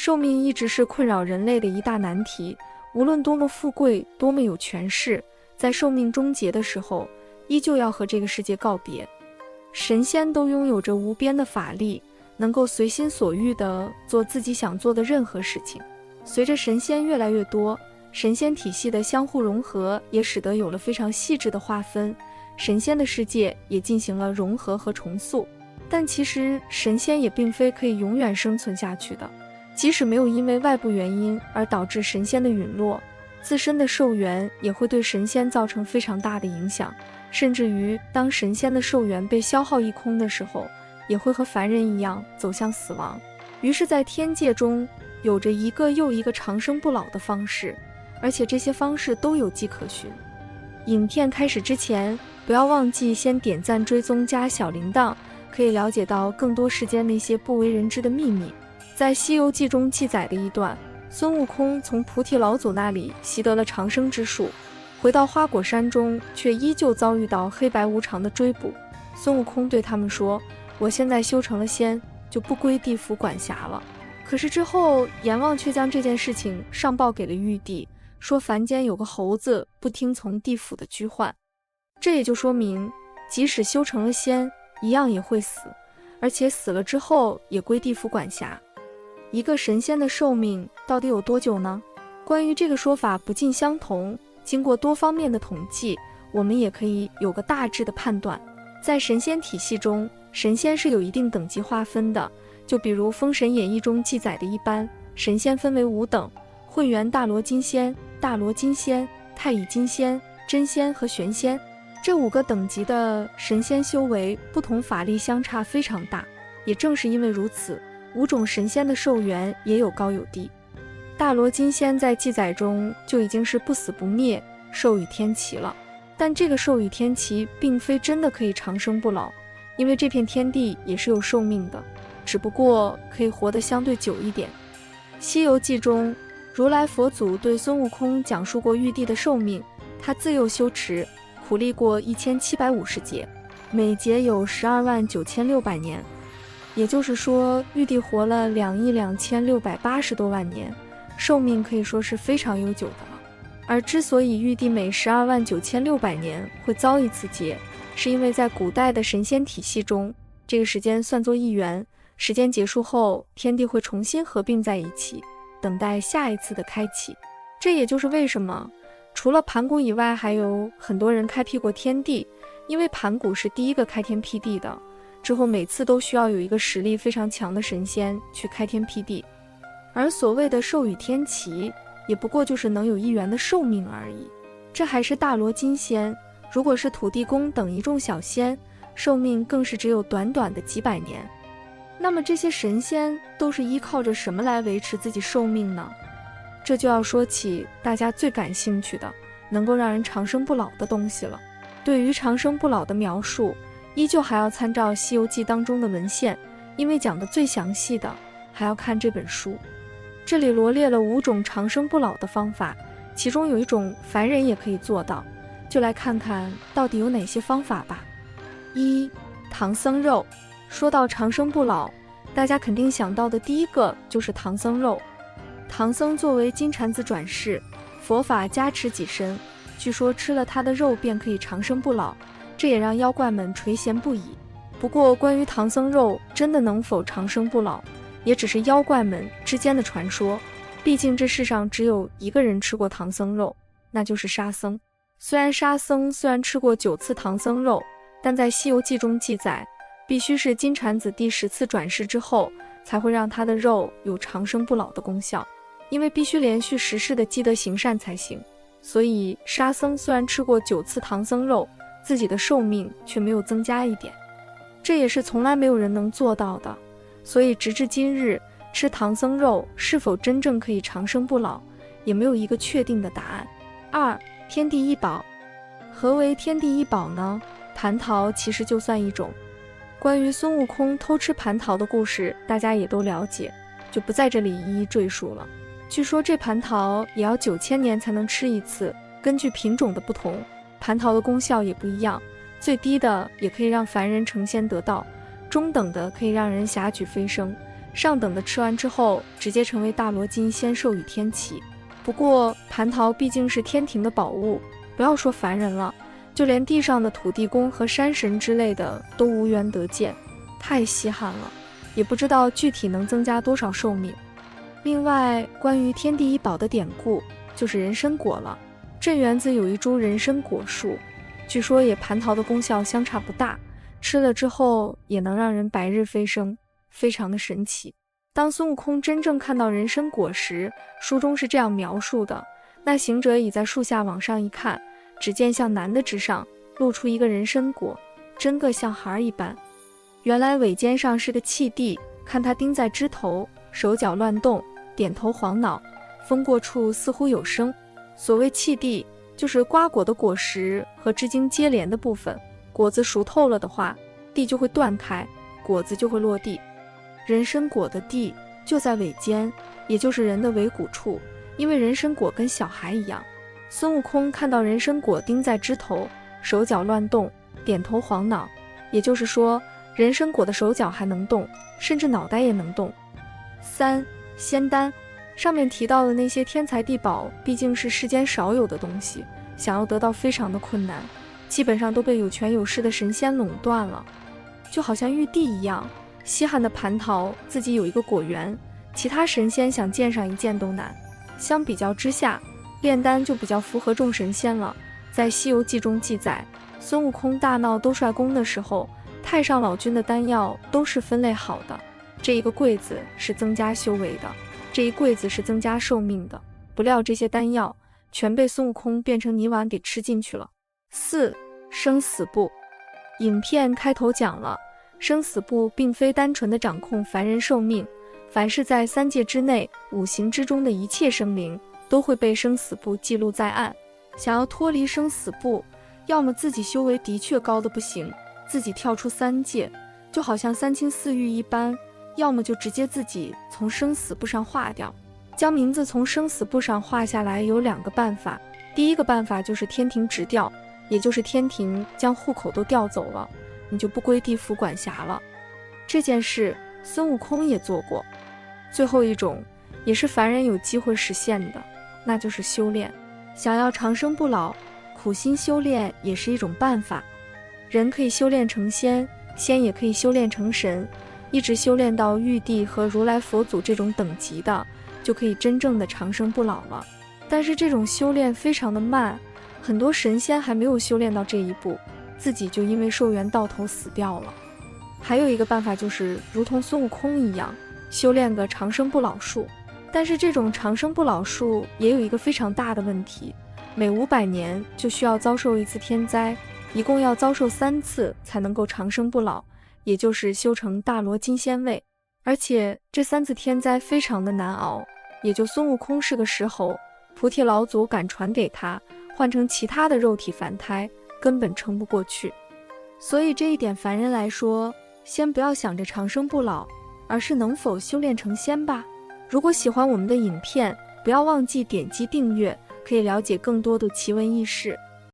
寿命一直是困扰人类的一大难题，无论多么富贵，多么有权势，在寿命终结的时候，依旧要和这个世界告别。神仙都拥有着无边的法力，能够随心所欲地做自己想做的任何事情。随着神仙越来越多，神仙体系的相互融合也使得有了非常细致的划分，神仙的世界也进行了融合和重塑。但其实神仙也并非可以永远生存下去的，即使没有因为外部原因而导致神仙的陨落，自身的寿元也会对神仙造成非常大的影响，甚至于当神仙的寿元被消耗一空的时候，也会和凡人一样走向死亡。于是在天界中有着一个又一个长生不老的方式，而且这些方式都有迹可循。影片开始之前，不要忘记先点赞、追踪加小铃铛，可以了解到更多世间那些不为人知的秘密。在《西游记》中记载的一段，孙悟空从菩提老祖那里习得了长生之术，回到花果山中却依旧遭遇到黑白无常的追捕。孙悟空对他们说，我现在修成了仙，就不归地府管辖了。可是之后阎王却将这件事情上报给了玉帝，说凡间有个猴子不听从地府的拘唤。这也就说明即使修成了仙，一样也会死，而且死了之后也归地府管辖。一个神仙的寿命到底有多久呢？关于这个说法不尽相同，经过多方面的统计，我们也可以有个大致的判断。在神仙体系中，神仙是有一定等级划分的，就比如《封神演义》中记载的一般，神仙分为5等：混元大罗金仙、大罗金仙、太乙金仙、真仙和玄仙。这5个等级的神仙修为不同，法力相差非常大。也正是因为如此，5种神仙的寿元也有高有低。大罗金仙在记载中就已经是不死不灭，寿与天齐了。但这个寿与天齐并非真的可以长生不老，因为这片天地也是有寿命的，只不过可以活得相对久一点。《西游记》中，如来佛祖对孙悟空讲述过玉帝的寿命，他自幼修持，苦历过1750劫，每劫有129600年，也就是说玉帝活了22680多万年，寿命可以说是非常悠久的了。而之所以玉帝每129600年会遭一次劫，是因为在古代的神仙体系中，这个时间算作1元，时间结束后天地会重新合并在一起，等待下一次的开启。这也就是为什么除了盘古以外，还有很多人开辟过天地，因为盘古是第一个开天辟地的，之后每次都需要有一个实力非常强的神仙去开天辟地。而所谓的寿与天齐，也不过就是能有1元的寿命而已。这还是大罗金仙，如果是土地公等一众小仙，寿命更是只有短短的几百年。那么这些神仙都是依靠着什么来维持自己寿命呢？这就要说起大家最感兴趣的，能够让人长生不老的东西了。对于长生不老的描述，依旧还要参照《西游记》当中的文献，因为讲的最详细的还要看这本书。这里罗列了5种长生不老的方法，其中有一种凡人也可以做到，就来看看到底有哪些方法吧。1. 唐僧肉。说到长生不老，大家肯定想到的第一个就是唐僧肉。唐僧作为金蝉子转世，佛法加持己身，据说吃了他的肉便可以长生不老，这也让妖怪们垂涎不已。不过关于唐僧肉真的能否长生不老，也只是妖怪们之间的传说，毕竟这世上只有一个人吃过唐僧肉，那就是沙僧。沙僧虽然吃过9次唐僧肉，但在《西游记》中记载，必须是金蝉子第10次转世之后，才会让他的肉有长生不老的功效，因为必须连续10世的积德行善才行。所以沙僧虽然吃过9次唐僧肉，自己的寿命却没有增加一点，这也是从来没有人能做到的。所以直至今日，吃唐僧肉是否真正可以长生不老，也没有一个确定的答案。2. 天地异宝。何为天地异宝呢？蟠桃其实就算一种。关于孙悟空偷吃蟠桃的故事，大家也都了解，就不在这里一一赘述了。据说这蟠桃也要9000年才能吃一次，根据品种的不同，蟠桃的功效也不一样，最低的也可以让凡人成仙得道，中等的可以让人霞举飞升，上等的吃完之后，直接成为大罗金仙授予天齐。不过蟠桃毕竟是天庭的宝物，不要说凡人了，就连地上的土地公和山神之类的都无缘得见，太稀罕了，也不知道具体能增加多少寿命。另外，关于天地异宝的典故，就是人参果了。镇园子有一株人参果树，据说也蟠桃的功效相差不大，吃了之后也能让人白日飞升，非常的神奇。当孙悟空真正看到人参果时，书中是这样描述的：那行者已在树下往上一看，只见向南的之上露出一个人参果，真个像孩一般。原来尾尖上是个气地，看它钉在枝头，手脚乱动，点头晃脑，风过处似乎有声。所谓气地，就是瓜果的果实和枝茎接连的部分，果子熟透了的话，地就会断开，果子就会落地。人参果的地就在尾尖，也就是人的尾骨处，因为人参果跟小孩一样。孙悟空看到人参果钉在枝头，手脚乱动，点头晃脑，也就是说人参果的手脚还能动，甚至脑袋也能动。3. 仙丹。上面提到的那些天材地宝毕竟是世间少有的东西，想要得到非常的困难，基本上都被有权有势的神仙垄断了。就好像玉帝一样，稀罕的蟠桃自己有一个果园，其他神仙想见上一见都难。相比较之下，炼丹就比较符合众神仙了。在《西游记》中记载，孙悟空大闹兜率宫的时候，太上老君的丹药都是分类好的，这一个柜子是增加修为的，这一柜子是增加寿命的。不料这些丹药全被孙悟空变成泥丸给吃进去了。4. 生死簿。影片开头讲了，生死簿并非单纯的掌控凡人寿命，凡是在3界之内5行之中的一切生灵都会被生死簿记录在案。想要脱离生死簿，要么自己修为的确高的不行，自己跳出3界，就好像3清4欲一般，要么就直接自己从生死簿上划掉。将名字从生死簿上划下来有2个办法，第一个办法就是天庭直调，也就是天庭将户口都调走了，你就不归地府管辖了。这件事孙悟空也做过。最后一种也是凡人有机会实现的，那就是修炼。想要长生不老，苦心修炼也是一种办法。人可以修炼成仙，仙也可以修炼成神，一直修炼到玉帝和如来佛祖这种等级的，就可以真正的长生不老了。但是这种修炼非常的慢，很多神仙还没有修炼到这一步，自己就因为寿元到头死掉了。还有一个办法就是如同孙悟空一样，修炼个长生不老术。但是这种长生不老术也有一个非常大的问题，每500年就需要遭受一次天灾，一共要遭受3次才能够长生不老，也就是修成大罗金仙位。而且这3次天灾非常的难熬，也就孙悟空是个石猴，菩提老祖敢传给他，换成其他的肉体凡胎，根本撑不过去。所以这一点凡人来说，先不要想着长生不老，而是能否修炼成仙吧。如果喜欢我们的影片，不要忘记点击订阅，可以了解更多的奇闻异事。